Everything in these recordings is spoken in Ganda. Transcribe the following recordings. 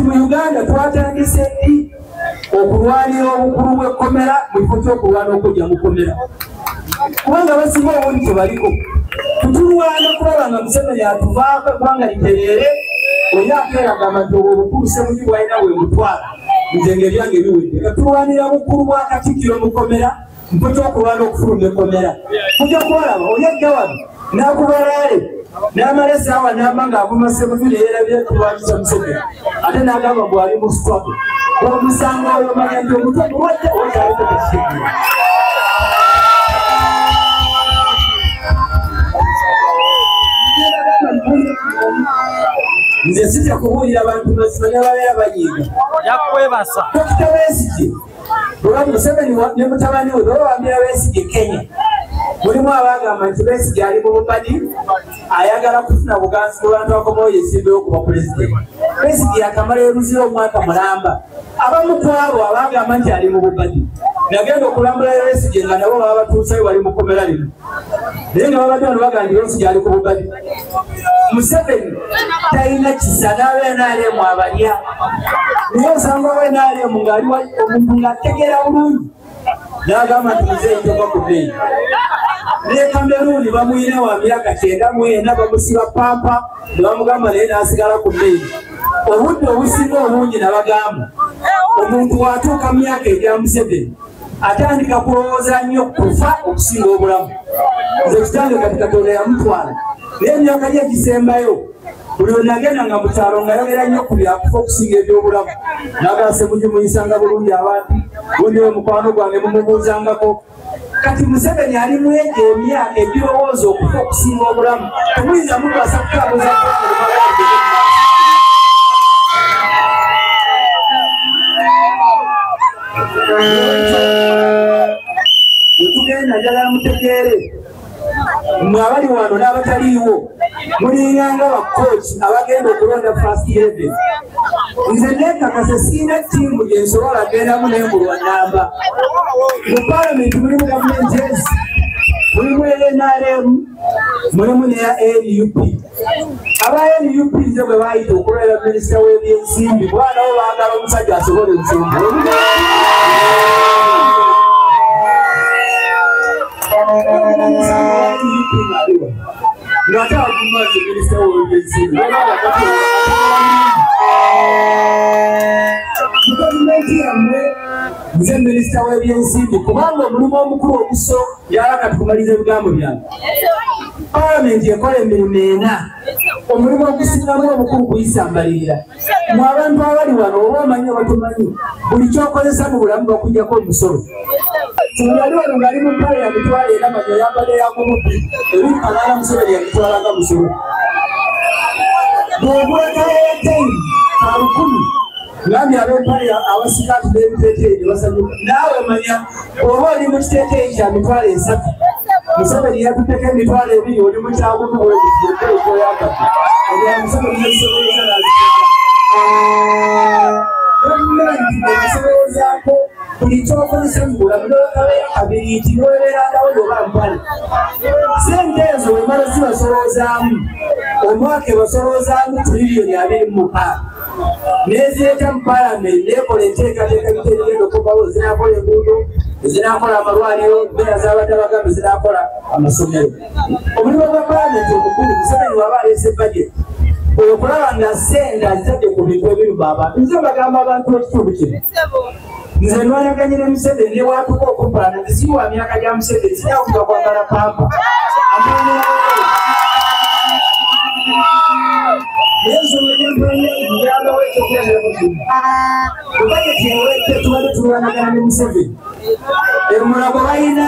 mu Uganda twatandise okulwalira obukulu bw'ekkomera mu kifo ky'okulwana okujja mu kkomera kubanga basinga obundi tebaliko tutulwana kulaba nga Museveni atuvaako eggwanga litereere oli akeeragamba nti obwo obukulu Ssemugi bwalina bwe mutwala nze ng'ebyange biwedde nga tulwanira bukulu bwa Katikkiro mu kkomera mu kifo ky'okulwana okufulumya ekkomera kujja kwalaba oli ajja wano n'akubalaale n'amala essaawa n'amba ng'avuma Ssemugi ne yeerabira tulwanyisa Museveni ate n'agamba bw'ali mu struggle bw'omusanga oyo manya nti omutwe mulwadde okyaleko tekitegeera nze sijja kubuulira abantu mazima ne babeera banyiiga yakwebasa Dr. Besigye olwa Museveni ne mutabani we bawambira Besigye Kenya mulimu abagamba nti Besigye ali mu bubadi ayagala kufuna buganzi ku bantu bakomawo yesimbewo kuba pulezidenti Besigye yakamala eruzira omwaka mulamba abamu ku abo abagamba nti ali mu bubadi nagenda okulambula Besigye nga nabo baba batuusayo bali mu kkomera limu naye nga babadde bano bagamba nti Besigye ali ku bubadi Museveni talina kisa n'abenaalimu abalya naye osanga abenaalimu ng'ali omuntu ng'ategeera bulungi n'agamba nti muzeeyi tova ku bbeeyi ne Kameruni bamuyina wa myaka 94 bamusiba pampa ne bamugamba naye n'asigala ku bbeeyi obudde obusinga obungi nabagamba omuntu watuuka mu myaka egya Museveni atandika kulowooza nnyo kufa okusinga obulamu nze kitange kati Katonda yamutwala naye emyaka gye gisembayo buli onagenda nga mu kyalo nga yogera nnyo ku byakufa okusinga ebyobulamu n'agala Ssemugi muyisanga bulungi abantu bundi we mukwano gwange mumubuuzangako kati Museveni ali mu emyaka ebirowoozo okufa okusinga obulamu temuyinza mukwasa kutabuza wetugenda njagala mutegeere mwe abali wano n'abataliiwo mulinganga bakooki abagenda okulonda first 11 nze neekakase siina ttiimu gye nsobola gendamu nembulwa namba mu palamenti mulimu gavumenti ezi mulimu NRM mulimu neya NUP aba NUP nze bwe baayita okubeera minisita w'ebyensimbi bwana bo baagala omusajja asobole ensimbi ng'ate agumaze minisita w'ebyensimbi gavumenti yammwe nze minisita w'ebyensimbi kubanga omulimu omukulu oguso yalaka tukumaliza ebigambo byange palamenti ekola emirimu ena omulimu ogusingamu obukulu kuyisambalirira mu abantu abali wano oba omanyi oba tomanyi buli kyokozesa mu bulamu bakujjako omusolo yali wano ng'ali mu mpale yamitwala era manyo yambala eyakumupi ebikalaala Museveni yamitwalanga musolo bw'ogulakayeeteyi kalukumi ngambye ab'empale abasikaati n'ebiteeteeyi ne basanyuka naawe manya oba oli mu kiteeteeyi kya mitwalo 3 Museveni yatutteko emitwalo 2 oli mu kyagumu bwekikoyakati olwa Museveni yakisoboleza gavumenti ekisobolezaako buli kyokozesa mu bulamu n'okabeera kabiri nti noweerandawo yoba mpale sente ezo wemala zibasolozaamu omwaka ebasolozaamu tuliriyoni 26 nezireeta mu palamenti nekola enteekateeka biterigenda okubawo zinakola enguudo ezinakola amalwaliro mbeera z'abadde abagambe zinakola amasomero omulimu gwa palamenti omukulu Museveni waba aleese budget okulaba nga sente azitadde ku bintu ebiruma abantu nze bagamba abantu ekitundu kino nze nwayaganye ne Museveni ne watuuka okumpalana nzisi wa myaka gya Museveni sinyakuga kwagala pampa tubadde tulwanagana ne Museveni emulago balina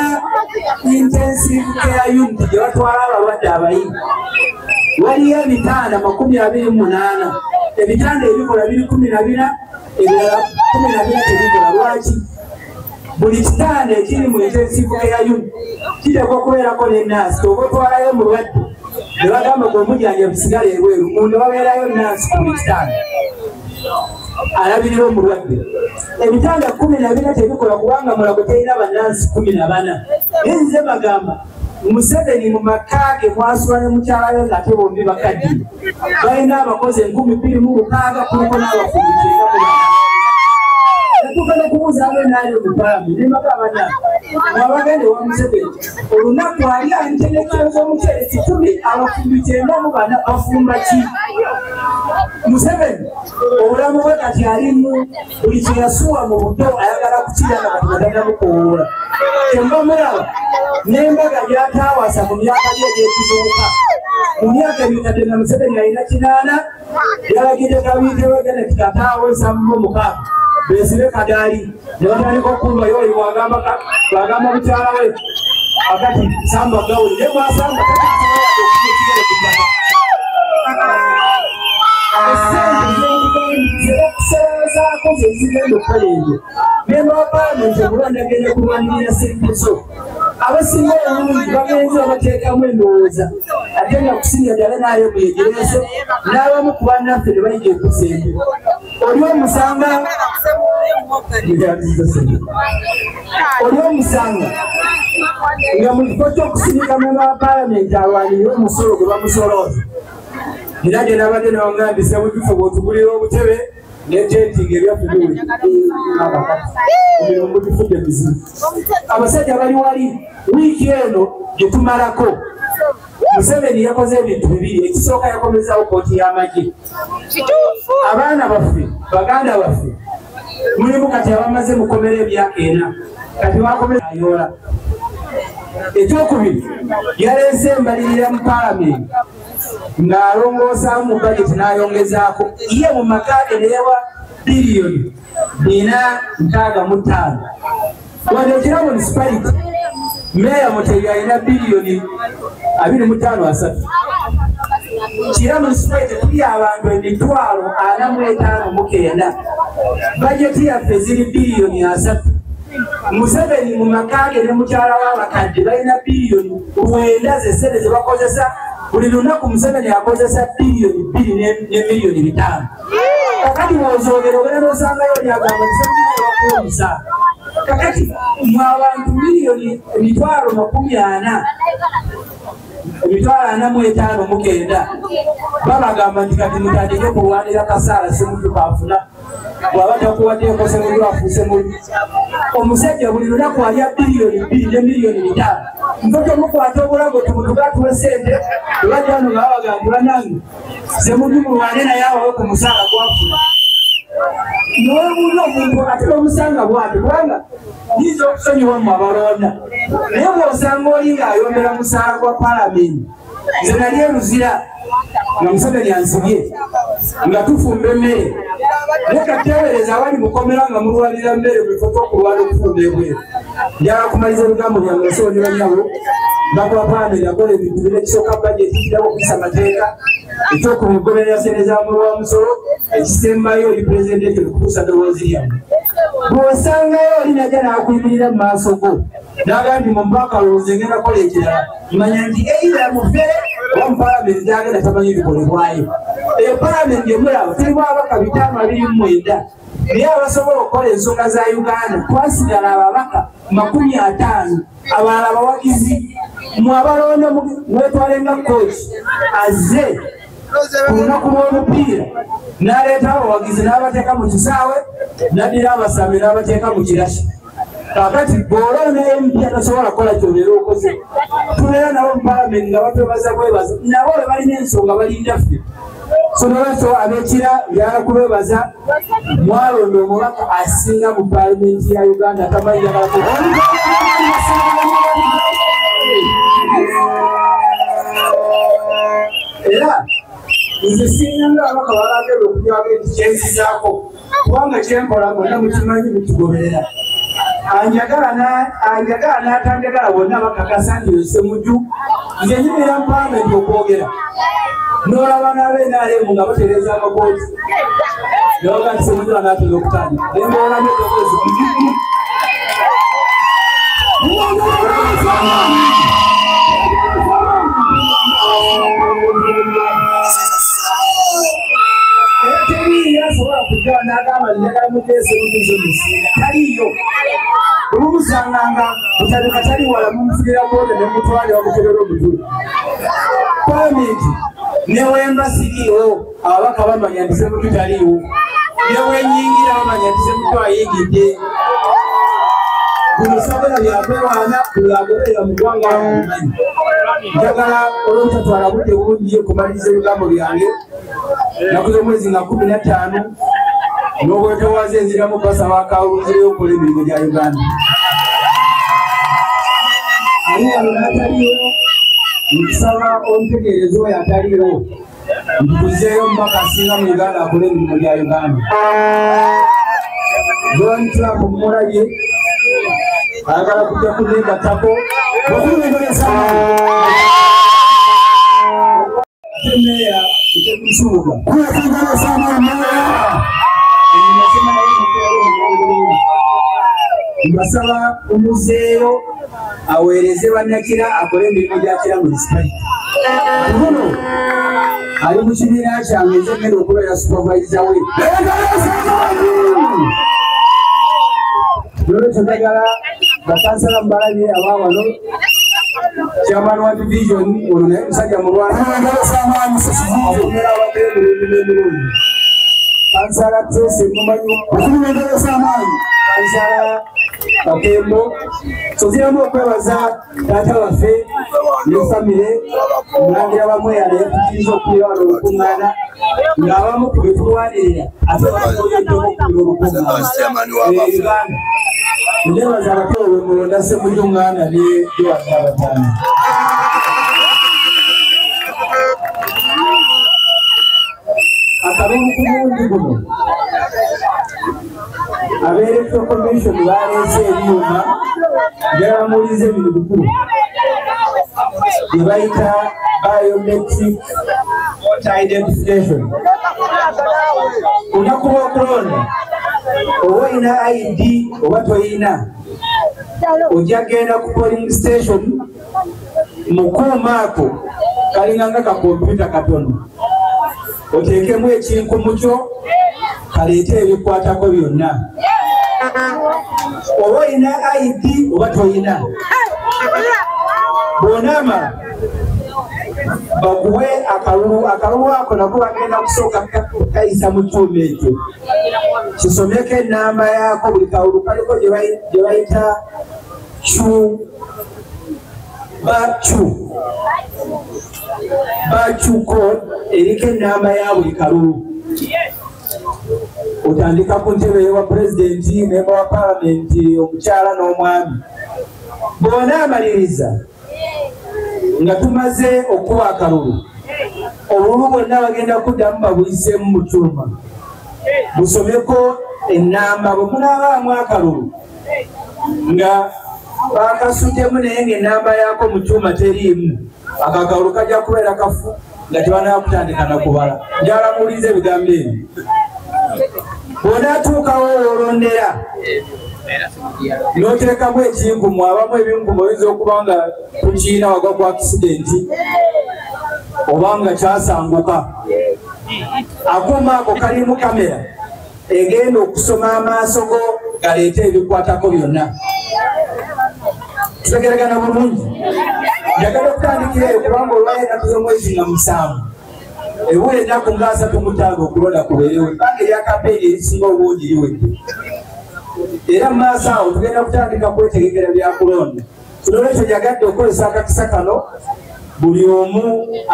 intensive care unit gye batwala abalwadde abayini waliyo ebitanda 28 ebitanda ebikola biri 14 ebirala 14 tebikola lwaki buli kitanda ekiri mu intensive care unit kiteekwa okubeerako n'ennaasi oba otwalayo mulwadde ne bagamba gw'omujjanja bisigala ebweru munda babeerayo nansi ku buli kitanda alabirira omulwadde ebitanda 14 tebikola kubanga mulago terina bannansi 14 naye nze bagamba Museveni mu makage mwasula ne mukyala we ng'ate bombi bakadde balina abakozi 2,600 kuliko n'abafumbi 9. Natuuka n'okubuuza abenaali mu Paalamenti ne bagamba mwabagende wa Museveni olunaku ali antenekero z'omuceere 10 abafumbi 94 bafumba ki? Museveni obulamu bwe kati alimu buli kye yasuwa mu buto ayagala kukirya nga kati badaddamu kuwuula. Kyemba mulaba n'embaga gy'ataawasa mu myaka gye egy'ekivubuka mu myaka emitadde na Museveni alina 8 yalagidde kabiitewe Genet ataaweesa mu 6 besibe kadaali ne batandika okumbayo oyo bwagamba mukyala we akati samba gawuli ne bwasamba okugere ku ttaka okuseezaako ze zigenda okukola ebyo memba wa Paalamenti omulwanyi agenda kulwanirira ssente zo abasinga obulungi bagenzi abateekamu endowooza ate nga kusinga ddala naayo bweyegereze n'abamu ku bannaffe ne bayiga ekusembe oli omusanga nga mu kifo ky'okusindika memba wa Paalamenti alwanirira omusolo gwe bamusolooza era gye nabadde nawangambisa mu kifo bw'otugulira obutebe n'etentinga ebyaffe biwe emirimu gifudde mizibu. Abasajja bali wali wiiki eno gye tumalako Museveni yakoze ebintu bibiri. Ekisooka yakomezawo kooti y'amagye. Abaana baffe baganda baffe mulimu kati abamaze mukomera emyaka 4 kati bakomeza ayoola. Ekyokubiri yaleese embalirira mu Paalamenti ng'alongoosa mu budget n'ayongezaako ye mu makage ne yawa biliyoni 465. Wadde ekira municipality Meya Mutebi alina biliyoni 253. Kira municipality tuli abantu 45,900. Budget yaffe ziri biliyoni 3. Museveni mu makage ne mukyala w'abakadde balina biliyoni 9 z'essente ze bakozesa. Buli lunaku Museveni akozesa biliyoni 2 ne miliyoni 5. Kakati w'ozoogera ogenda n'osangayo lyagamba Museveni yabakuwa omusaala. Kakati mu abantu miliyoni 45,900 babagamba nti kati mutandike kulwanira kasaala semutu kaafuna bw'aba takuwaddeeko semutu afuuse mubi. Omusajja buli lunaku alya biliyoni 2 ne miliyoni 5. Nkoto mukwata obulago tumutugatuwe sente ebajja wano nga babagambula nange semutu mulwane naye awawe ku musaala gwafuna. N'obuuza omuntu ate n'omusanga bw'ati kubanga yinza okusonyiwa mu abalonda naye bw'osanga oli ng'ayombera musaala gwa Paalamenti. Nze nali eruzira nga Museveni ansibye nga tufumba emmere naye kateebereza abali mukomera nga mulwanira mmere mu kifo ky'okulwana okufumba ebweru. Njala kumaliza ebigambo byange so ne banyabo bakuba Paalamenti akola ebintu bino ekisooka bajeti kirabo okuyisa amateeka ekyokugoberera ssente za mulwa musolo ekisembayo oli pulezidenti okutuusa ddoboozi lyammwe. Bw'osangayo oli najja n'akuyimirira mu maaso go n'agamba nti mu mpaka lowooza ngenda kola ekirala manya nti eira mufere oba mu Paalamenti gyagenda tamanyi bikolebwayo. Eyo Paalamenti emulaba tulimu ababaka 529 naye abasobola okukola ensonga za Uganda twasigala ababaka 50 abalala bawagizi. Mwabalonda mwetwalenga kooti azze ku lunaku lw'omupiira n'aleeta abawagizi n'abateeka mu kisaawe n'addira abasambi n'abateeka mu kirasi. Kakati bw'olonda MP atasobola kukola ky'obeera okoze tubeera nabo mu Paalamenti nga batwebaza bwebaza nabo we balina ensonga balinda ffe. So nolwekyo ab'ekira byala kubebaza mwalonda omubaka asinga mu Paalamenti ya Uganda atamanyi njagala ku era nze singa ng'abaka balagala okujwaga enti kyensizaako kubanga kyenkola bonna mukimanyi mukigoberera. Anjagala n'atanjagala bonna bakakasa nti nze mujju nze nyimira mu Paalamenti okwogera n'olaba n'abeNRM nga batereeza amakooti nebaga nti semujula n'atera okutandika naye ng'olamu eddoboozi era teri yasobola kujja n'agamba njagala muteese muteese musinga taliyo olumusanganga mutaleka tali wala mumufulira bwone ne mutwale wamuterera omutwe pamiti newemba siriiwo ababaka bamanya nti semutu taliiwo newenyingira bamanya nti semutu ayingidde kumusabira byakwewaana byagoberera mu ggwanga amumanyi njagala olwobutatwala budde bungi okumaliriza ebigambo byange nakuza omwezi nga 15 n'obwetowaza enziramu basaba akawunzireyo okukola emirimu gya Uganda ali wano n'ataliwo nkusaba omutegeereza oyo ataliwo ntukuzeeyo omubaka asinga mu Uganda akola emirimu gya Uganda Donald Trump mumulabye ayagala kujja kuneegattako meya ekyokusuuga mbasaba omuzeeyo aweereze bannakira akole emirimu gyakira mu disipaliti uno ali mu kibiina kyange nzegenda okubeera supervisor we lolwekyo njagala bakansala mubalabye abawano chairman wa division ono naye musajja mulwana akomera abateebu n'emulundi kansala Tracy mumanyi kansala Kakembo tuziramu okwebaza taata waffe ne famire omulangira bamweyala yatukiriza okulira wano olukuŋŋaana ng'abamu ku betulwanirira ate bakoyeddemu okulira olukuŋŋaana Uganda ndebaza abateebu bwe mulonda Ssemujjuŋŋanda ne Joan Nabatanda akabengu ku mundi guno abeelectoral commission baleese ebyuma byabamuliza ebintu bikulu bye bayita biometric voter identification olunaku lw'okulonda oba olina ID oba toyina ojja genda ku polling station mu kuuma ako kalinganga kakompyuta katono oteekemu ekinku mukyo kaleete ebikwatako byonna oba olina ID oba toyina bw'onaamala bakuwe akalulu ako nako bagenda kusooka kayisa mu kyuma ekyo kisomeko ennamba yaako buli kalulu kaliko gye bayita bacu code eriko ennamba ya buli kalulu otandika ku ntebe y'owa pulezidenti memba wa palamenti omukyala n'omwami bw'onaamaliriza nga tumaze okuwa akalulu obululu bwonna bagenda kuddamu babuyiseemu mu kyuma busomeko ennamba bwe munaabaamu akalulu nga bakasuddemu naye ng'ennamba yaako mu kyuma teriimu akakalulu kajja kubeera kafu nga tebanakutandika nakubala njalamuliza ebigambo ebyo bw'onaatuukawo olondera n'oteekamu ekinkumu abamu ebinkumu oyinza okuba nga tukiina wagwa ku akisidenti oba nga kyasanguka akuuma ako kalimu kamera egenda okusoma amaaso go galeete ebikwatako byonna tutegeregana bulungi njagala okutandikira eyo kubanga olwayo ennaku z'omwezi nga 7 ebula ennaku nga 35 okulonda kubeerewo ebbanga erya kampeeni erisinga obungi liwedde era mu maaso awo tugenda kutandika kwetegekera byakulonda tulolwekyo njagadde okukozesa akakisa kano buli omu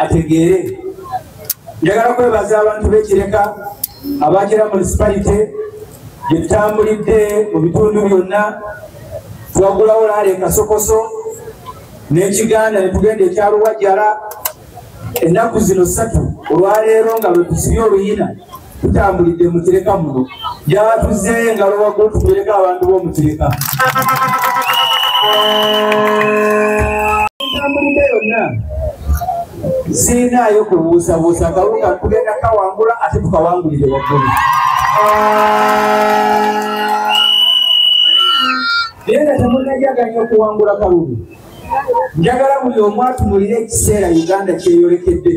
ategeere njagala kwebaza abantu b'ekireka abakira munisipalite gye tutambulidde mu bitundu byonna twagulawo laala ekasokoso n'ekiganda ne tugenda ekyaluwajjala ennaku zino 3 olwaleero nga lwe tusibye oluyina tutambulidde mu kireka muno gyatuzeeyo engalo waggulu tugereka abantu b'omukireka entambulidde yonna siinaayo kubuusabuusa kalunga tugenda kawangula ate tukawangulire waggulu naye nga temunnajaganya okuwangula kalulu njagala buli omu atumulire ekiseera Uganda kyeyolekedde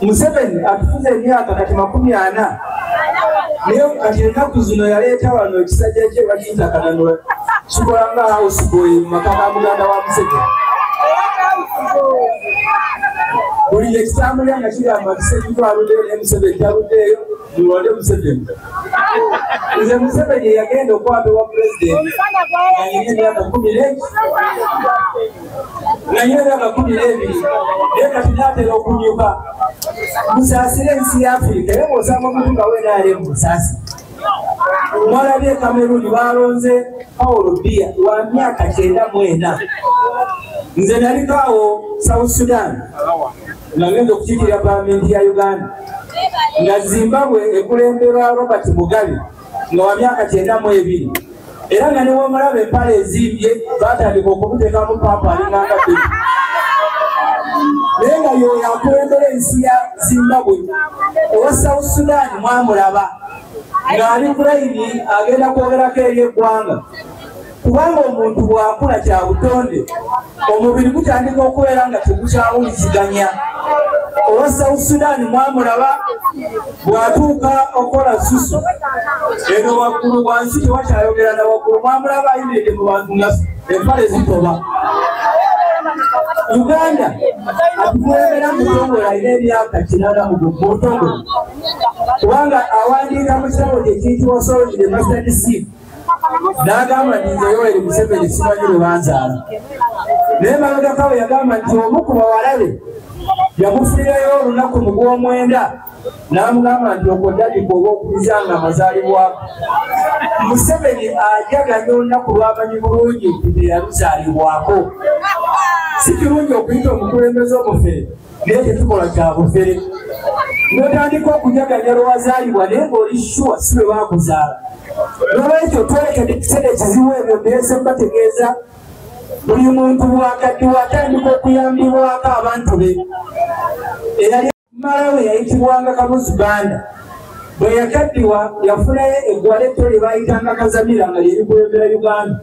Museveni atufuza emyaka kati 40 Leo ennaku zino yaleeta wano ekisajja kye bakiyita Kananula kikola nga house boy mu maka ga muganda wa Museveni. Buli ekitambulira nga kigamba Museveni twaluddeyo ne Museveni taluddeyo mulonde Museveni. Nze Museveni yagenda okwambibwa pulezidenti nga nyina emyaka 12 naye kati naatera okunyuka musaasire ensi ya Afirika era bw'osanga omuntu nga wenaale musaasi. Mwalabye Cameroon balonze Paulo Biya wa myaka 94. Nze nalikaawo South Sudan nga ngenda okukiikirira paalamenti ya Uganda nga Zimbabwe ekulemberwa Robert Mugabe nga wa myaka 92 era nga newomulaba empale ezimbye batandika okumuteekamu paapa alinganga bbiri. Naye nga yoyo akulembera ensi ya Zimbabwe owa South Sudan mwamulaba ng'ali kulayini agenda kwogerako eri eggwanga kubanga omuntu bw'akula kya butonde omubiri gutandika okubeera nga tegukyawuliziganya. Owa South Sudan mwamulaba bw'atuuka okola susu eno waggulu wansi tewakyayogera na waggulu mwamulaba ayimiridde mu bantu nga empale zitoba. Uganda atukulembera mutongole alina emyaka 80 mu butongole kubanga awandiika mu kitabo kye kiyitibwa Solid the Mustard Seed n'agamba nti nze Yoweri Museveni simanyi lwe banzaala. Naye mabegako we yagamba nti omu ku bawalabe yamufunirayo olunaku mu Gwomwenda n'amugamba nti okwodadika oba okubiza nga amazaalibwako. Museveni ajaganya olunaku lw'amanyi bulungi nti teyaluzaalibwako. Si kirungi okuyita omukulembeze omufere naye tetukola kya bufere. N'otandika okujaganya lw'azaalibwa naye ng'oli sure si lwe baakuzaala. N'olwekyo twerekedde ekiseera ekizibu ebyo mbese mbategeeza buli muntu bw'akaddiwa atandika okuyambibwako abantu be. Eyali Malawi yayitibwanga Kamuzu Banda. Bwe yakaddiwa yafunayo eggwaleto lye baayitanga Kazamira nga lyeri kulembera Uganda.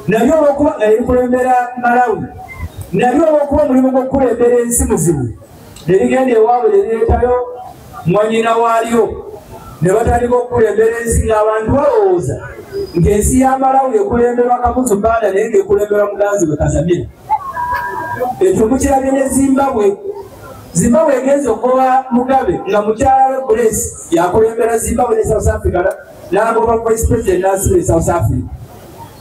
Naye olw'okuba nga lyeri kulembera Malawi naye olw'okuba omulimu gw'okukulembera ensi muzibu ne ligenda ewaabwe ne lireetayo mwanyina waalyo ne batandika okukulembera ensi ng'abantu balowooza ng'ensi ya Malawi ekulemberwa Kamuzu Banda naye ng'ekulemberwa muganzi we Kazamira. Ekyo mukirabye ne Zimbabwe. Zimbabwe egenze okugoba Mugabe nga mukyala we Grace yakulembera Zimbabwe ne South Africa n'agoba Vice President n'asula South Africa.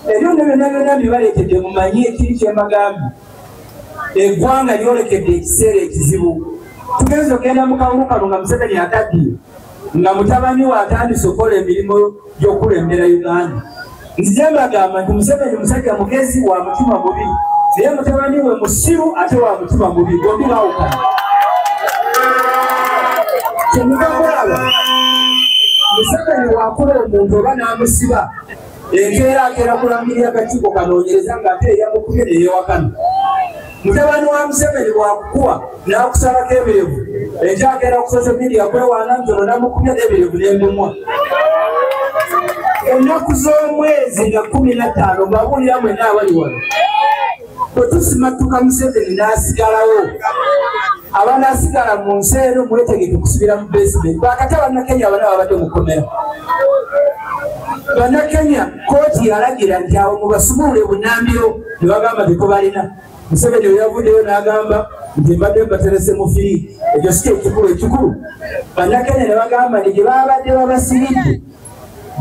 Ebyo byonna byonna bibaleetedde mumanye ekiri kyembagambye. Eggwanga lyolekedde ekiseera ekizibu. Tugenze okgenda mu kalulu kano nga Museveni akaddiye nga mutabani we atandise okukola emirimu gy'okulembera Uganda. Nzija mbagamba nti Museveni musajja mugezi wa mutima mubi naye mutabani we musiru ate wa mutima mubi bombi baawukana. Kyemugakolaba Museveni wakola omuntu oba n'amusiba enkeera akeera kulamirira akakiiko kanoonyereza ng'ate eyamukubye neyeewakana. Mutabani wa Museveni bwakukuwa n'akusalako ebirevu ekyakeera ku social media kwewaana ntono n'amukubye n'ebirevu n'embumwa. Ennaku z'omwezi nga 15 mbabuulira mwenna abali wano bwe tusimatuka Museveni n'asigalawo abanaasigala mu nsi eno mwetegeke kusubira mu basement. Bakati Bannakenya bana babadde mukomera. Bannakenya kooti yalagira nti awo mubasumulule bunnambiro ne bagamba tetubalina. Museveni we yavuddeyo n'agamba nti mbadde mbaterese mu firi. Ekyo si ekikulu. Bannakenya ne bagamba nti gye babadde babasibidde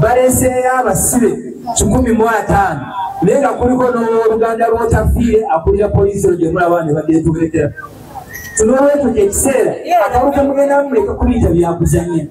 baleeseeyo abasibe 150 naye nga kuliko n'oluganda lw'otafiire akulira poliisi gye mulaba ne baddeetugeetera. Tunolwekyo ekiseera akawuka mugenda mumuleka kubiyita byakuzanya.